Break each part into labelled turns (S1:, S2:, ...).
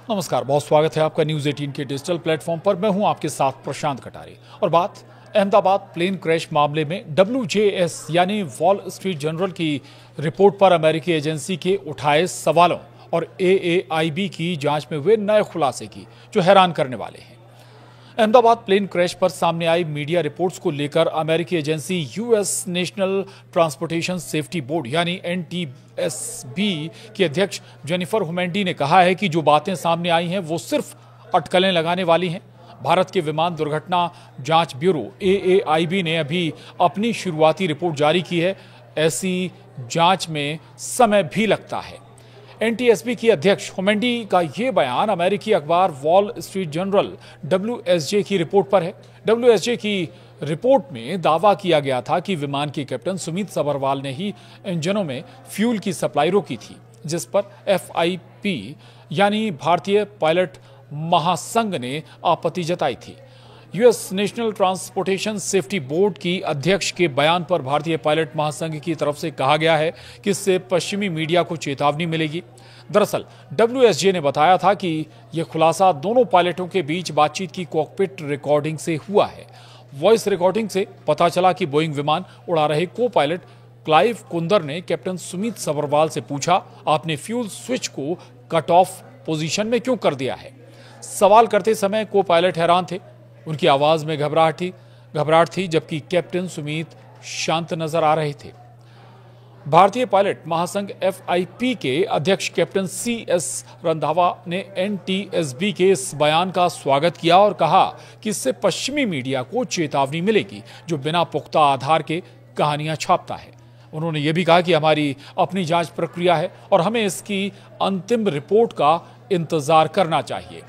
S1: नमस्कार, बहुत स्वागत है आपका न्यूज 18 के डिजिटल प्लेटफॉर्म पर। मैं हूं आपके साथ प्रशांत कटारे और बात अहमदाबाद प्लेन क्रैश मामले में WJS यानी वॉल स्ट्रीट जर्नल की रिपोर्ट पर अमेरिकी एजेंसी के उठाए सवालों और AAIB की जांच में हुए नए खुलासे की, जो हैरान करने वाले हैं। अहमदाबाद प्लेन क्रैश पर सामने आई मीडिया रिपोर्ट्स को लेकर अमेरिकी agency US national transportation safety board यानी NTSB की अध्यक्ष जेनिफर हुमेंडी ने कहा है कि जो बातें सामने आई हैं वो सिर्फ अटकलें लगाने वाली हैं। भारत के विमान दुर्घटना जांच ब्यूरो AAIB ने अभी अपनी शुरुआती रिपोर्ट जारी की है। ऐसी जांच में समय भी लगता है। NTSB की अध्यक्ष हुमेंडी का ये बयान अमेरिकी अखबार वॉल स्ट्रीट जर्नल WSJ की रिपोर्ट पर है। WSJ की रिपोर्ट में दावा किया गया था कि विमान के कैप्टन सुमित सभरवाल ने ही इंजनों में फ्यूल की सप्लाई रोकी थी, जिस पर FIP यानी भारतीय पायलट महासंघ ने आपत्ति जताई थी। US national transportation safety board की अध्यक्ष के बयान पर भारतीय पायलट महासंघ की तरफ से कहा गया है कि इससे पश्चिमी मीडिया को चेतावनी मिलेगी। दरअसल WSJ ने बताया था कि यह खुलासा दोनों पायलटों के बीच बातचीत की कॉकपिट रिकॉर्डिंग से हुआ है। वॉइस रिकॉर्डिंग से पता चला कि बोइंग विमान उड़ा रहे को पायलट क्लाइव कुंदर ने कैप्टन सुमित सभरवाल से पूछा, आपने फ्यूल स्विच को कट ऑफ पोजीशन में क्यों कर दिया है? सवाल करते समय को पायलट हैरान थे। उनकी आवाज में घबराहट थी, जबकि कैप्टन सुमित शांत नजर आ रहे थे। भारतीय पायलट महासंघ FIP के अध्यक्ष कैप्टन CS रंधावा ने NTSB के इस बयान का स्वागत किया और कहा कि इससे पश्चिमी मीडिया को चेतावनी मिलेगी, जो बिना पुख्ता आधार के कहानियां छापता है। उन्होंने ये भी कहा कि हमारी अपनी जांच प्रक्रिया है और हमें इसकी अंतिम रिपोर्ट का इंतजार करना चाहिए।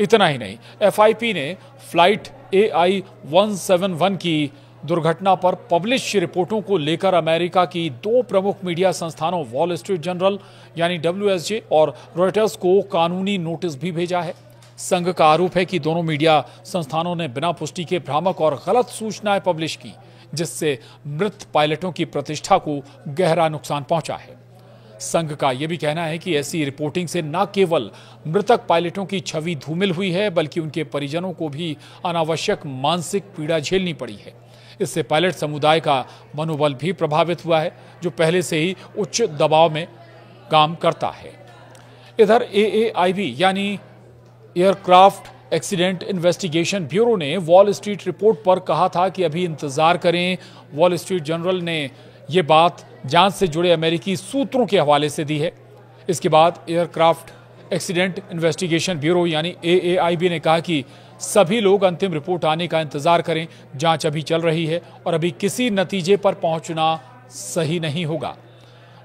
S1: इतना ही नहीं, FIP ने फ्लाइट AI-171 की दुर्घटना पर पब्लिश रिपोर्टों को लेकर अमेरिका की दो प्रमुख मीडिया संस्थानों वॉल स्ट्रीट जर्नल यानी WSJ और रॉयटर्स को कानूनी नोटिस भी भेजा है। संघ का आरोप है कि दोनों मीडिया संस्थानों ने बिना पुष्टि के भ्रामक और गलत सूचनाएं पब्लिश की, जिससे मृत पायलटों की प्रतिष्ठा को गहरा नुकसान पहुंचा है। संघ का यह भी कहना है कि ऐसी रिपोर्टिंग से न केवल मृतक पायलटों की छवि धूमिल हुई है, बल्कि उनके परिजनों को भी अनावश्यक मानसिक पीड़ा झेलनी पड़ी है। इससे पायलट समुदाय का मनोबल भी प्रभावित हुआ है, जो पहले से ही उच्च दबाव में काम करता है। इधर AAIB यानी एयरक्राफ्ट एक्सीडेंट इन्वेस्टिगेशन ब्यूरो ने वॉल स्ट्रीट रिपोर्ट पर कहा था कि अभी इंतजार करें। वॉल स्ट्रीट जर्नल ने यह बात जांच से जुड़े अमेरिकी सूत्रों के हवाले से दी है। इसके बाद एयरक्राफ्ट एक्सीडेंट इन्वेस्टिगेशन ब्यूरो यानी AAIB ने कहा कि सभी लोग अंतिम रिपोर्ट आने का इंतजार करें। जांच अभी चल रही है और अभी किसी नतीजे पर पहुंचना सही नहीं होगा।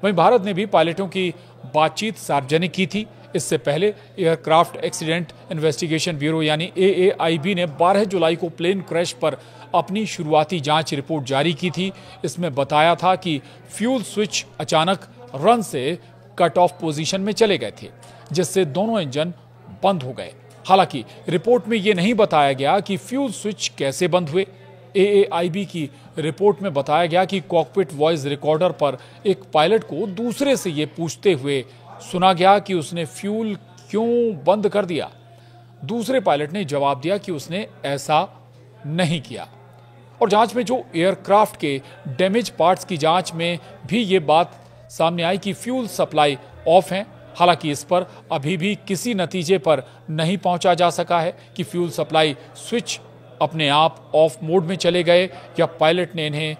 S1: वहीं भारत ने भी पायलटों की बातचीत सार्वजनिक की थी। इससे पहले एयरक्राफ्ट एक्सीडेंट इन्वेस्टिगेशन ब्यूरो यानी AAIB ने 12 जुलाई को प्लेन क्रैश पर अपनी शुरुआती जांच रिपोर्ट जारी की थी। इसमें बताया था कि फ्यूल स्विच अचानक रन से कट ऑफ पोजीशन में चले गए थे, जिससे दोनों इंजन बंद हो गए। हालांकि रिपोर्ट में यह नहीं बताया गया कि फ्यूल स्विच कैसे बंद हुए। AAIB की रिपोर्ट में बताया गया कि कॉकपिट वॉइस रिकॉर्डर पर एक पायलट को दूसरे से यह पूछते हुए सुना गया कि उसने फ्यूल क्यों बंद कर दिया। दूसरे पायलट ने जवाब दिया कि उसने ऐसा नहीं किया। और जांच में जो एयरक्राफ्ट के डैमेज पार्ट्स की जांच में भी ये बात सामने आई कि फ्यूल सप्लाई ऑफ है। हालांकि इस पर अभी भी किसी नतीजे पर नहीं पहुंचा जा सका है कि फ्यूल सप्लाई स्विच अपने आप ऑफ मोड में चले गए या पायलट ने इन्हें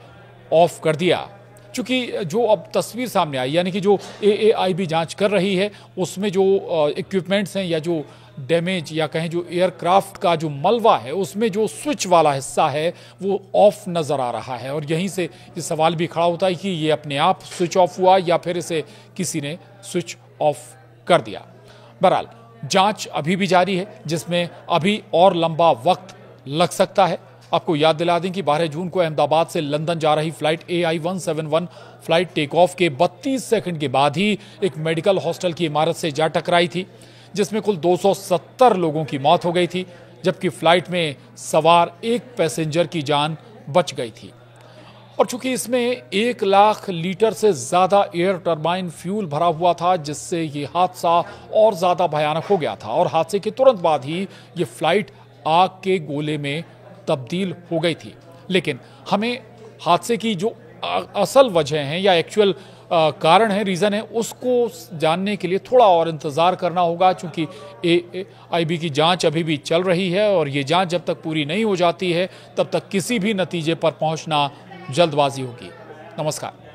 S1: ऑफ कर दिया। चूंकि जो अब तस्वीर सामने आई, यानी कि जो AAIB जांच कर रही है, उसमें जो इक्विपमेंट्स हैं या जो डैमेज या कहें जो एयरक्राफ्ट का जो मलबा है, उसमें जो स्विच वाला हिस्सा है वो ऑफ नज़र आ रहा है। और यहीं से ये सवाल भी खड़ा होता है कि ये अपने आप स्विच ऑफ हुआ या फिर इसे किसी ने स्विच ऑफ कर दिया। बहरहाल जांच अभी भी जारी है, जिसमें अभी और लंबा वक्त लग सकता है। आपको याद दिला दें कि 12 जून को अहमदाबाद से लंदन जा रही flight AI-171 flight take off के 32 सेकंड के बाद ही एक मेडिकल हॉस्टल की इमारत से जा टकराई थी, जिसमें कुल 270 लोगों की मौत हो गई थी, जबकि फ्लाइट में सवार एक पैसेंजर की जान बच गई थी। और चूंकि इसमें 1 लाख लीटर से ज़्यादा एयर टरबाइन फ्यूल भरा हुआ था, जिससे ये हादसा और ज़्यादा भयानक हो गया था और हादसे के तुरंत बाद ही ये फ्लाइट आग के गोले में तब्दील हो गई थी। लेकिन हमें हादसे की जो असल वजह है या एक्चुअल कारण है, रीज़न है, उसको जानने के लिए थोड़ा और इंतज़ार करना होगा, चूँकि AIB की जांच अभी भी चल रही है और ये जांच जब तक पूरी नहीं हो जाती है तब तक किसी भी नतीजे पर पहुंचना जल्दबाजी होगी। नमस्कार।